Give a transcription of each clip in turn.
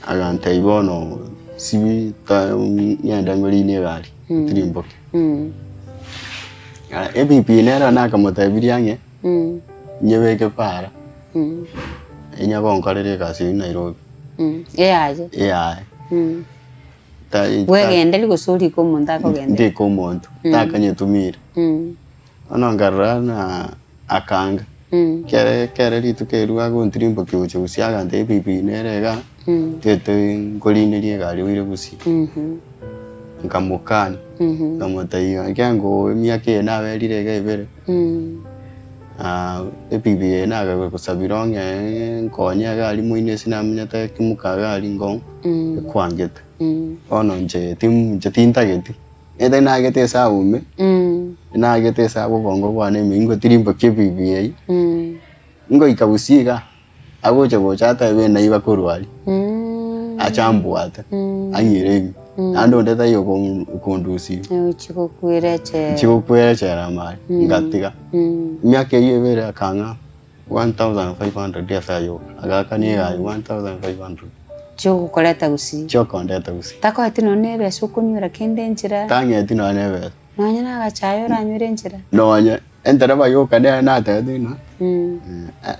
agante ibono sibi ta nyanda ngoli ni gari tirimbo ebibi nera nakamota biriange nyeweke para enya gonkorere kasi Nairobi yaje wegende gusuri ko munda ko gende ndi ko muntu takanyetumira onongarana akanga kere ritukerwa gontirimbo kyoche gusiaga nte ebibi nerega tete ngolini rie gari wire gusi nkamukani nkamotaiga kyango emyaka nawe rirega ibere ebibi naga kusabironge nkonya gari muine sinamenyata kimuka gari ngong kwangeta ono nje tintageti ete nagete saume nagete sabo bongo bwane mingo tirimbo kebibi ngo ikabusiga agoche bochata bena iba kurwali achambwata anyire ando ndeta yo kondusi chikukwere ramari ngatiga myaka yebere akanga 1500 defa yo agakani ya 1500 chokoleta gusi tako atino nebe sokonyura kende njira tange atino nebe nonya nagachayo ranyure njira nonya entera bayo kade na tadina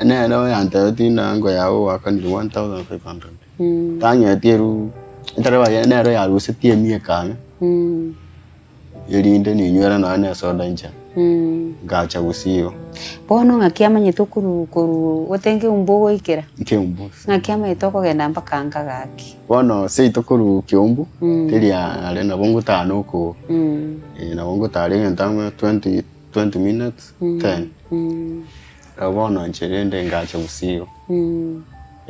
ne no antadina ngo yawo akani 1500 tange atieru entera bayo ne ro ya rusitie miekanga yerinde ni nywera na ne soda nja gacha gusiyo bono ngakiama nyitokuru otenge umbogo ikera kiumbu ngakiama itoko genda mpaka ngagaki bono sei tokuru kiumbu tiria ale na bongo tano ko na bongo tare ntango 20 minutes 10 bono ncherende ngacha gusiyo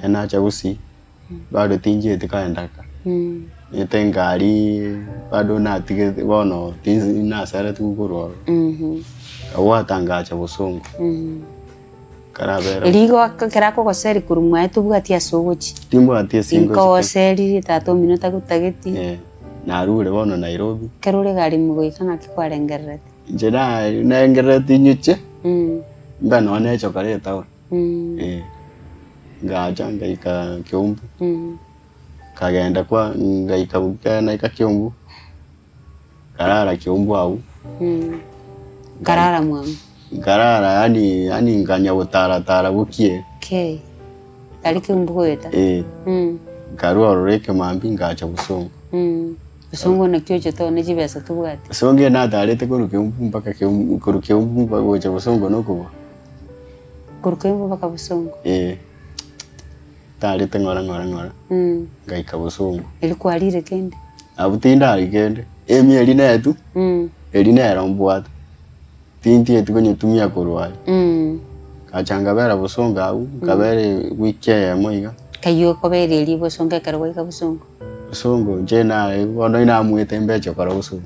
ena cha gusi bado tinje tikaendaka itengari bado na tige bono tinzi na sara tukuro awatangacha busongo karabera ligo kerako goseri kurumwa etubwatia sogochi timbwatia singo ko seri 3 minutes gutageti na rure bono Nairobi kerure gari mugoikana kikwarengerete njena nengerete nyuche mbano ne chokoleta ngacha ngaika kiumbu kagenda kwa ngaika bukana ikakiumbu karara kiumbu au karara mwamu karara yani nganya butara bukie ari kiumbu kweta karua rureke mambi ngacha busongo busongo na kyoche to ne jibesa tubwati songe na darete kiumbu mpaka kiumbu mpaka gocha busongo nokuba kiumbu mpaka busongo tari ngora ngaika busongo ilikuwa lire kende abutinda ari kende emieri netu erinera mbwata tinti etu kwenye tumia kurwali kachanga bera busonga au kabere wike moiga kayo kobere eri busonga karwa ka busongo jena bono ina muete mbecho kara busongo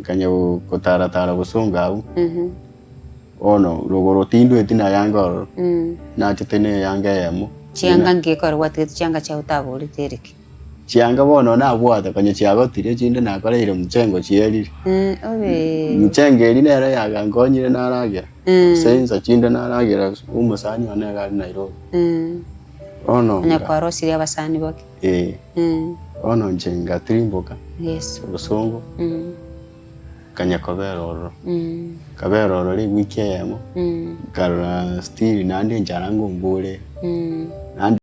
kanya kutara busonga au ono rogoro tindu etina yangoro na titene yanga yemo chianga ngekorwa chianga cha utaburi tereki chianga bono na bwata kanye chiago tire chinde na koreire mchengo chieri mchenge eri nera yaga ngonyire na ragira senza chinde na ragira umusani one gari Nairobi ono nya kwaro siria basani boke ono njenga tirimboka busongo kanya kabero ri wiki yemo kara stili nandi njarango mbule